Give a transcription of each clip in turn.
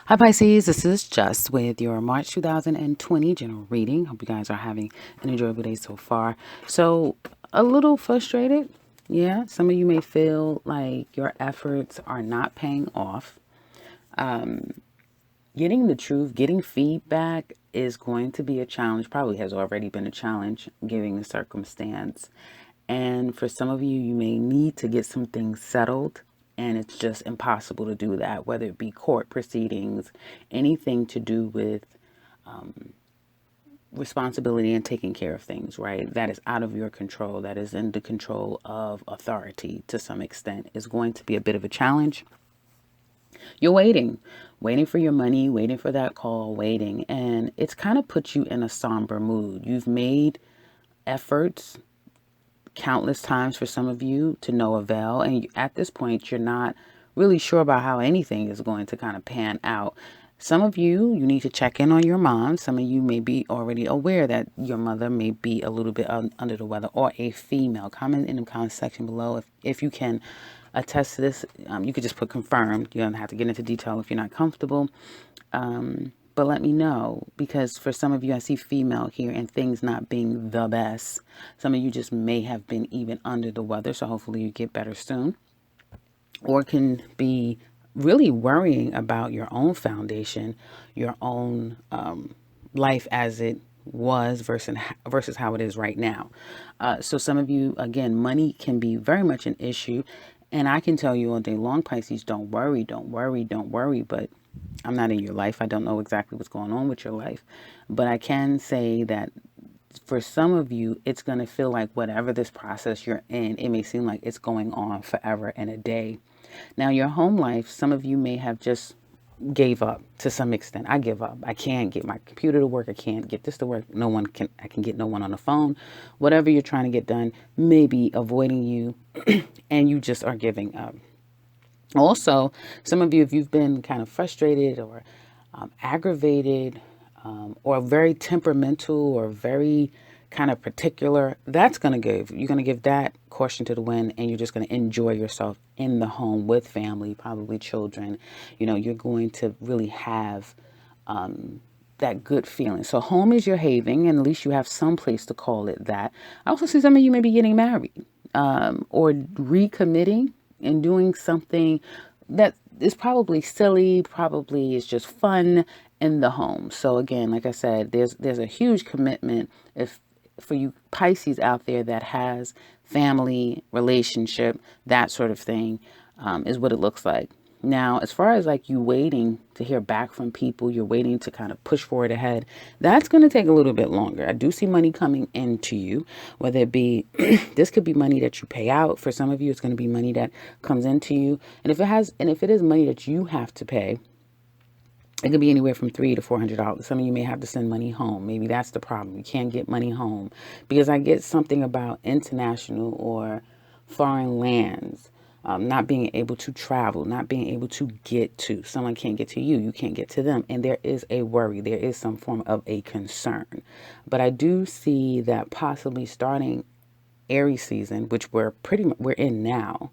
Hi Pisces, this is Just with your March 2020 general reading. Hope you guys are having an enjoyable day so far. So, a little frustrated. Yeah, some of you may feel like your efforts are not paying off. Getting the truth, getting feedback is going to be a challenge, probably has already been a challenge given the circumstance. And for some of you, you may need to get some things settled, and it's just impossible to do that, whether it be court proceedings, anything to do with responsibility and taking care of things, right? That is out of your control, that is in the control of authority to some extent, is going to be a bit of a challenge. You're waiting for your money, waiting for that call, waiting. And it's kind of put you in a somber mood. You've made efforts countless times for some of you to no avail. And at this point, you're not really sure about how anything is going to kind of pan out. Some of you need to check in on your mom. Some of you may be already aware that your mother may be a little bit under the weather, or a female. Comment in the comment section below if you can attest to this. You could just put confirmed. You don't have to get into detail if you're not comfortable. But let me know, because for some of you, I see female here and things not being the best. Some of you just may have been even under the weather, so hopefully you get better soon. Or can be really worrying about your own foundation, your own life as it was versus how it is right now. So some of you, again, money can be very much an issue. And I can tell you all day long, Pisces, don't worry, don't worry, don't worry. But I'm not in your life. I don't know exactly what's going on with your life. But I can say that for some of you, it's going to feel like whatever this process you're in, it may seem like it's going on forever and a day. Now, your home life, some of you may have just gave up to some extent. I give up. I can't get my computer to work. I can't get this to work. I can get no one on the phone. Whatever you're trying to get done may be avoiding you and you just are giving up. Also, some of you, if you've been kind of frustrated or aggravated or very temperamental or very kind of particular, you're going to give that caution to the wind, and you're just going to enjoy yourself in the home with family, probably children. You're going to really have that good feeling. So home is your haven, and at least you have some place to call it that. I also see some of you may be getting married or recommitting and doing something that is probably silly, probably is just fun in the home. So again, like I said, there's a huge commitment if for you Pisces out there that has family, relationship, that sort of thing, is what it looks like. Now, as far as like you waiting to hear back from people, you're waiting to kind of push forward ahead, that's going to take a little bit longer. I do see money coming into you, whether it be, this could be money that you pay out. For some of you, it's going to be money that comes into you. And if it is money that you have to pay, it could be anywhere from $300 to $400. Some of you may have to send money home. Maybe that's the problem. You can't get money home, because I get something about international or foreign lands, not being able to travel, not being able to get to. Someone can't get to you. You can't get to them. And there is a worry. There is some form of a concern. But I do see that possibly starting Aries season, which we're in now.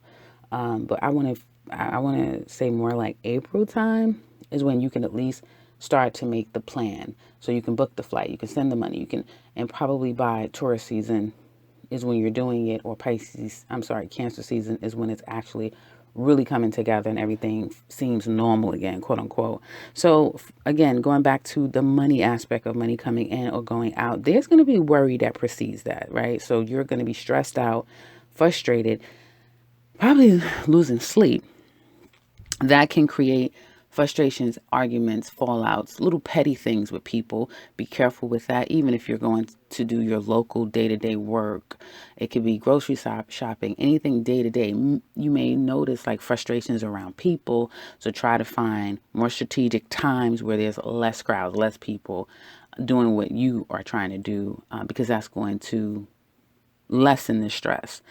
But I want to say more like April time is when you can at least start to make the plan. So you can book the flight, you can send the money, and probably by tourist season is when you're doing it, or Cancer season is when it's actually really coming together and everything seems normal again, quote unquote. So again, going back to the money aspect of money coming in or going out, there's going to be worry that precedes that, right? So you're going to be stressed out, frustrated, probably losing sleep. That can create frustrations, arguments, fallouts, little petty things with people. Be careful with that. Even if you're going to do your local day-to-day work, it could be grocery shopping, anything day-to-day. You may notice like frustrations around people. So try to find more strategic times where there's less crowds, less people doing what you are trying to do, because that's going to lessen the stress.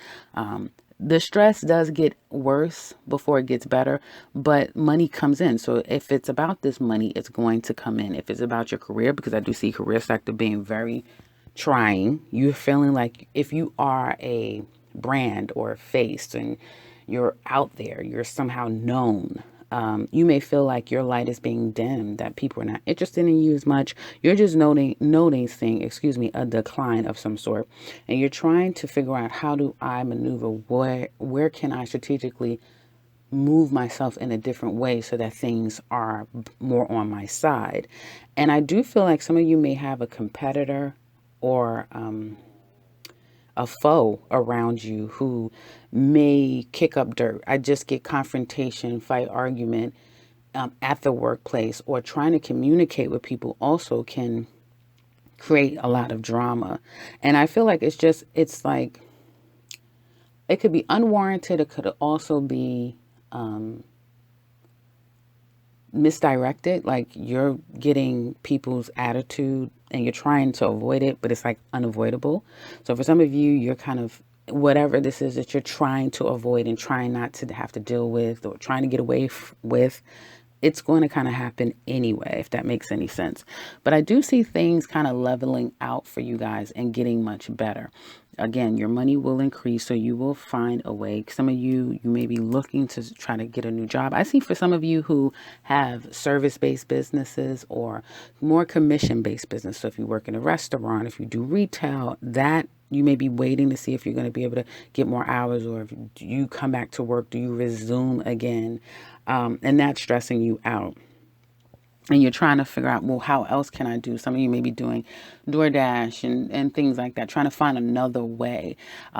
The stress does get worse before it gets better, but money comes in. So if it's about this money, it's going to come in. If it's about your career, because I do see career sector being very trying, you're feeling like if you are a brand or a face and you're out there, you're somehow known. You may feel like your light is being dimmed, that people are not interested in you as much. You're just noticing, a decline of some sort. And you're trying to figure out, how do I maneuver? Where can I strategically move myself in a different way so that things are more on my side? And I do feel like some of you may have a competitor or a foe around you who may kick up dirt. I just get confrontation, fight, argument at the workplace, or trying to communicate with people also can create a lot of drama. And I feel like it's like, it could be unwarranted. It could also be misdirected. Like, you're getting people's attitude and you're trying to avoid it, but it's like unavoidable. So for some of you, you're kind of, whatever this is that you're trying to avoid and trying not to have to deal with or trying to get away with, it's going to kind of happen anyway, if that makes any sense. But I do see things kind of leveling out for you guys and getting much better. Again, your money will increase, so you will find a way. Some of you may be looking to try to get a new job. I see for some of you who have service-based businesses or more commission-based business. So if you work in a restaurant, if you do retail, that you may be waiting to see if you're going to be able to get more hours, or if you come back to work, do you resume again? And that's stressing you out. And you're trying to figure out, well, how else can I do? Some of you may be doing DoorDash and things like that, trying to find another way.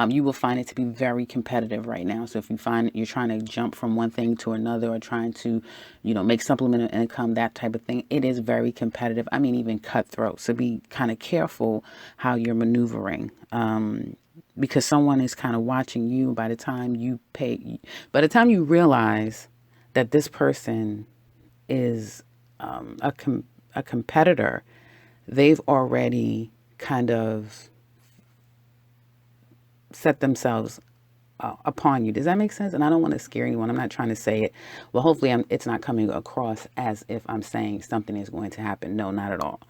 You will find it to be very competitive right now. So if you find you're trying to jump from one thing to another, or trying to, make supplemental income, that type of thing, it is very competitive. I mean, even cutthroat. So be kind of careful how you're maneuvering. Because someone is kind of watching you. By the time you realize that this person is a competitor, they've already kind of set themselves upon you. Does that make sense? And I don't want to scare anyone. I'm not trying to say it. Well, hopefully it's not coming across as if I'm saying something is going to happen. No, not at all.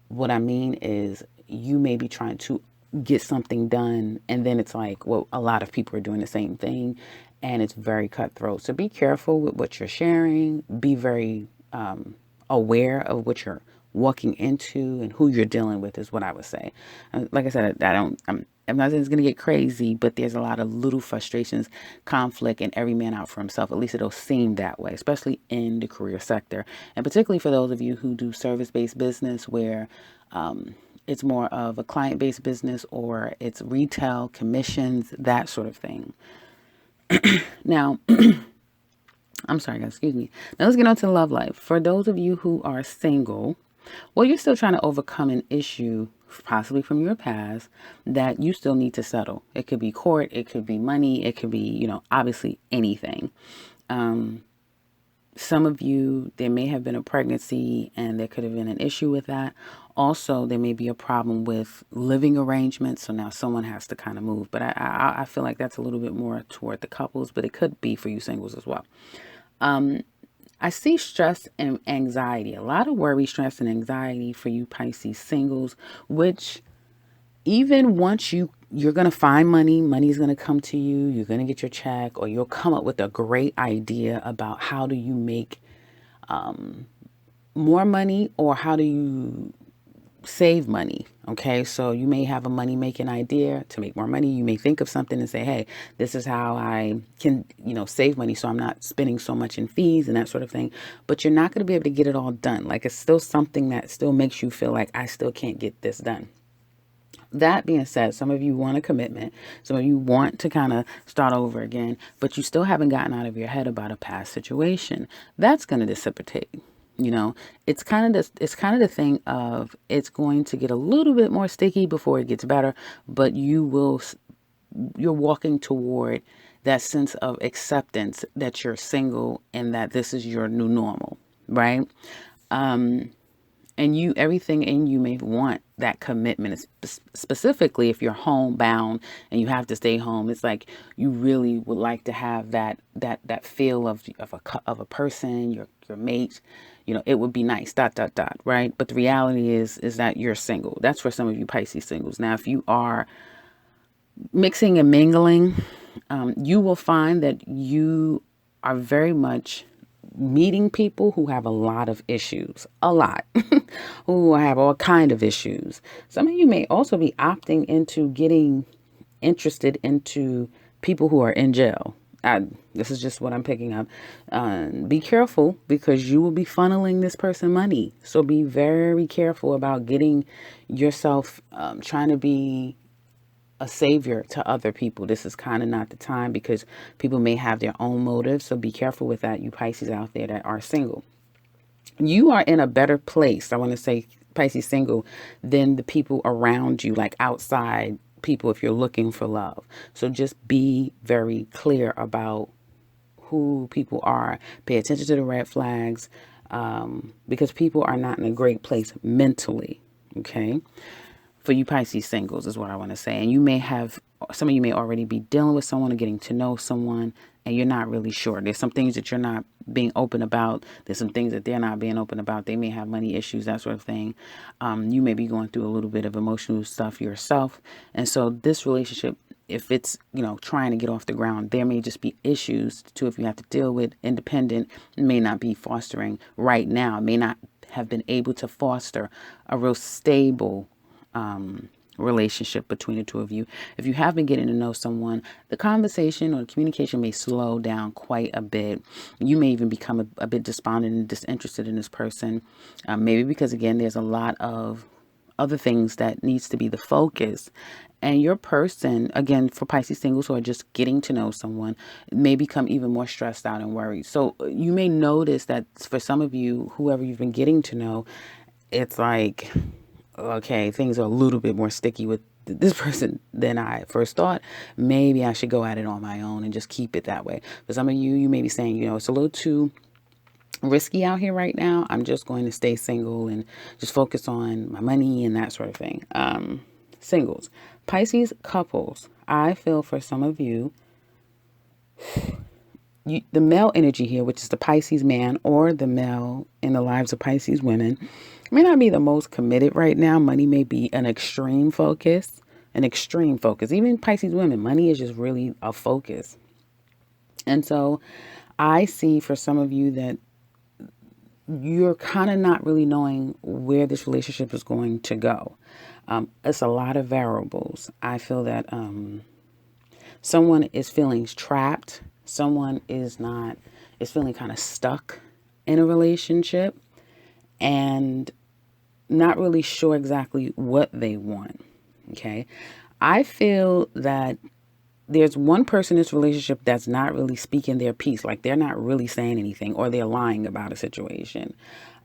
What I mean is, you may be trying to get something done, and then it's like, well, a lot of people are doing the same thing, and it's very cutthroat. So be careful with what you're sharing. Be very aware of what you're walking into and who you're dealing with, is what I would say. Like I said, I'm not saying it's going to get crazy, but there's a lot of little frustrations, conflict, and every man out for himself. At least it'll seem that way, especially in the career sector. And particularly for those of you who do service-based business, where it's more of a client-based business, or it's retail, commissions, that sort of thing. Now, I'm sorry, guys, excuse me. Now let's get on to love life. For those of you who are single, well, you're still trying to overcome an issue, possibly from your past, that you still need to settle. It could be court, it could be money, it could be, obviously anything. Some of you, there may have been a pregnancy and there could have been an issue with that. Also, there may be a problem with living arrangements. So now someone has to kind of move. But I feel like that's a little bit more toward the couples, but it could be for you singles as well. I see stress and anxiety, a lot of worry, stress, and anxiety for you Pisces singles, which even once you're going to find money's going to come to you, you're going to get your check, or you'll come up with a great idea about how do you make more money, or how do you save money. Okay, so you may have a money making idea to make more money. You may think of something and say, hey, this is how I can, save money, so I'm not spending so much in fees and that sort of thing. But you're not going to be able to get it all done. Like, it's still something that still makes you feel like, I still can't get this done. That being said, some of you want a commitment. Some of you want to kind of start over again, but you still haven't gotten out of your head about a past situation. That's going to dissipate. It's kind of the thing of, it's going to get a little bit more sticky before it gets better, but you're walking toward that sense of acceptance that you're single and that this is your new normal, right? And everything in you may want that commitment, specifically if you're homebound and you have to stay home. It's like you really would like to have that feel of a person, your mate. It would be nice, ... right? But the reality is that you're single. That's for some of you Pisces singles. Now, if you are mixing and mingling, you will find that you are very much meeting people who have a lot of issues, a lot, who have all kind of issues. Some of you may also be opting into getting interested into people who are in jail. This is just what I'm picking up. Be careful because you will be funneling this person money. So be very careful about getting yourself trying to be a savior to other people. This is kind of not the time because people may have their own motives. So be careful with that, you Pisces out there that are single. You are in a better place, I want to say, Pisces single, than the people around you, like outside people, if you're looking for love. So just be very clear about who people are. Pay attention to the red flags, because people are not in a great place mentally. Okay. For you Pisces singles is what I want to say. And you may have, some of you may already be dealing with someone or getting to know someone and you're not really sure. There's some things that you're not being open about. There's some things that they're not being open about. They may have money issues, that sort of thing. You may be going through a little bit of emotional stuff yourself. And so this relationship, if it's, trying to get off the ground, there may just be issues too, if you have to deal with independent, may not be fostering right now, may not have been able to foster a real stable relationship between the two of you. If you have been getting to know someone, the conversation or the communication may slow down quite a bit. You may even become a bit despondent and disinterested in this person. Maybe because, again, there's a lot of other things that needs to be the focus. And your person, again, for Pisces singles who are just getting to know someone, may become even more stressed out and worried. So you may notice that for some of you, whoever you've been getting to know, it's like, okay, things are a little bit more sticky with this person than I first thought. Maybe I should go at it on my own and just keep it that way. For some of you, you may be saying, it's a little too risky out here right now. I'm just going to stay single and just focus on my money and that sort of thing. Singles. Pisces couples. I feel for some of you, the male energy here, which is the Pisces man or the male in the lives of Pisces women, may not be the most committed right now. Money may be an extreme focus. Even Pisces women, money is just really a focus. And so I see for some of you that you're kind of not really knowing where this relationship is going to go. It's a lot of variables. I feel that someone is feeling trapped. Someone is feeling kind of stuck in a relationship and not really sure exactly what they want. Okay. I feel that there's one person in this relationship that's not really speaking their piece. Like they're not really saying anything or they're lying about a situation.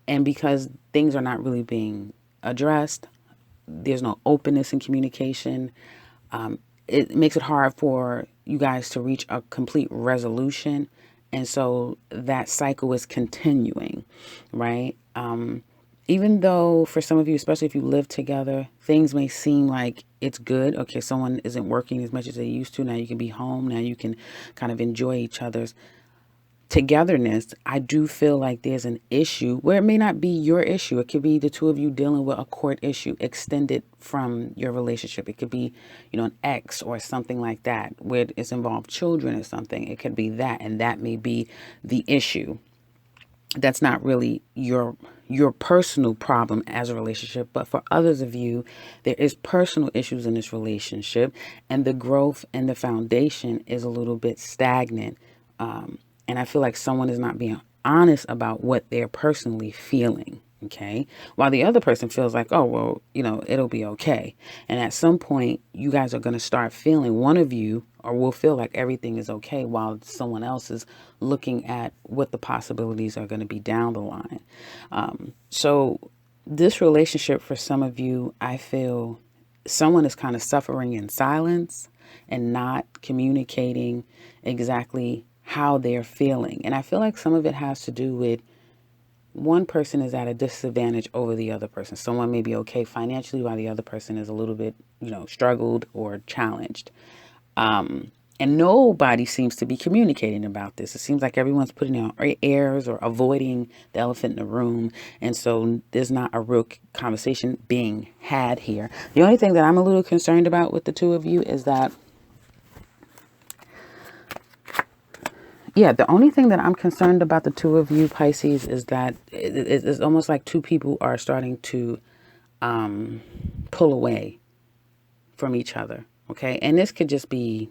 And because things are not really being addressed, there's no openness in communication. It makes it hard for you guys to reach a complete resolution. And so that cycle is continuing, right? Even though for some of you, especially if you live together, things may seem like it's good. Okay, someone isn't working as much as they used to. Now you can be home. Now you can kind of enjoy each other's togetherness. I do feel like there's an issue where it may not be your issue. It could be the two of you dealing with a court issue extended from your relationship. It could be, an ex or something like that where it's involved children or something. It could be that, and that may be the issue. That's not really your personal problem as a relationship, but for others of you, there is personal issues in this relationship, and the growth and the foundation is a little bit stagnant. And I feel like someone is not being honest about what they're personally feeling. Okay. While the other person feels like, oh, well, it'll be okay. And at some point, you guys are going to start feeling, one of you or will feel like everything is okay while someone else is looking at what the possibilities are going to be down the line. So this relationship for some of you, I feel someone is kind of suffering in silence and not communicating exactly how they're feeling. And I feel like some of it has to do with one person is at a disadvantage over the other person. Someone may be okay financially while the other person is a little bit, struggled or challenged. And nobody seems to be communicating about this. It seems like everyone's putting on airs or avoiding the elephant in the room. And so there's not a real conversation being had here. The only thing that I'm a little concerned about with the two of you is that Yeah, the only thing that I'm concerned about the two of you, Pisces, is that it's almost like two people are starting to pull away from each other. Okay. And this could just be,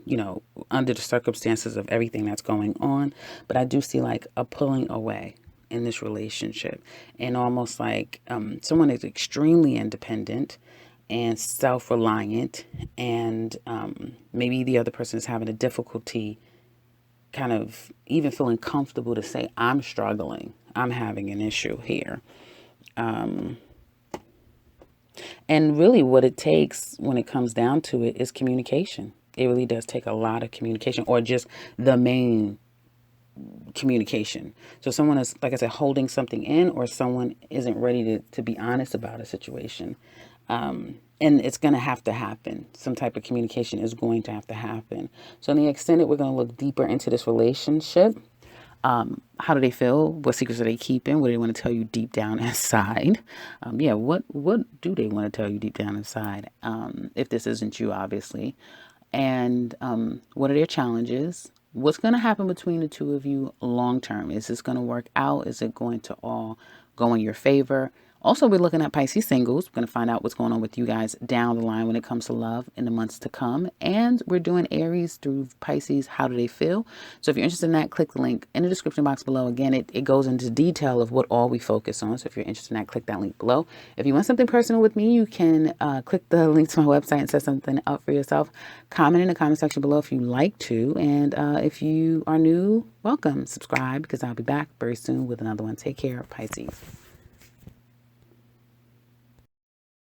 under the circumstances of everything that's going on. But I do see like a pulling away in this relationship, and almost like someone is extremely independent and self reliant, and maybe the other person is having a difficulty kind of even feeling comfortable to say, I'm struggling, I'm having an issue here. And really, what it takes when it comes down to it is communication. It really does take a lot of communication, or just the main communication. So, someone is, like I said, holding something in, or someone isn't ready to be honest about a situation. And it's going to have to happen. Some type of communication is going to have to happen. So, in the extended, we're going to look deeper into this relationship. How do they feel? What secrets are they keeping? What do they want to tell you deep down inside? What do they want to tell you deep down inside? If this isn't you, obviously. And what are their challenges? What's going to happen between the two of you long term? Is this going to work out? Is it going to all go in your favor? Also, we're looking at Pisces singles. We're going to find out what's going on with you guys down the line when it comes to love in the months to come. And we're doing Aries through Pisces. How do they feel? So if you're interested in that, click the link in the description box below. Again, it goes into detail of what all we focus on. So if you're interested in that, click that link below. If you want something personal with me, you can click the link to my website and set something up for yourself. Comment in the comment section below if you like to. And if you are new, welcome. Subscribe, because I'll be back very soon with another one. Take care, Pisces.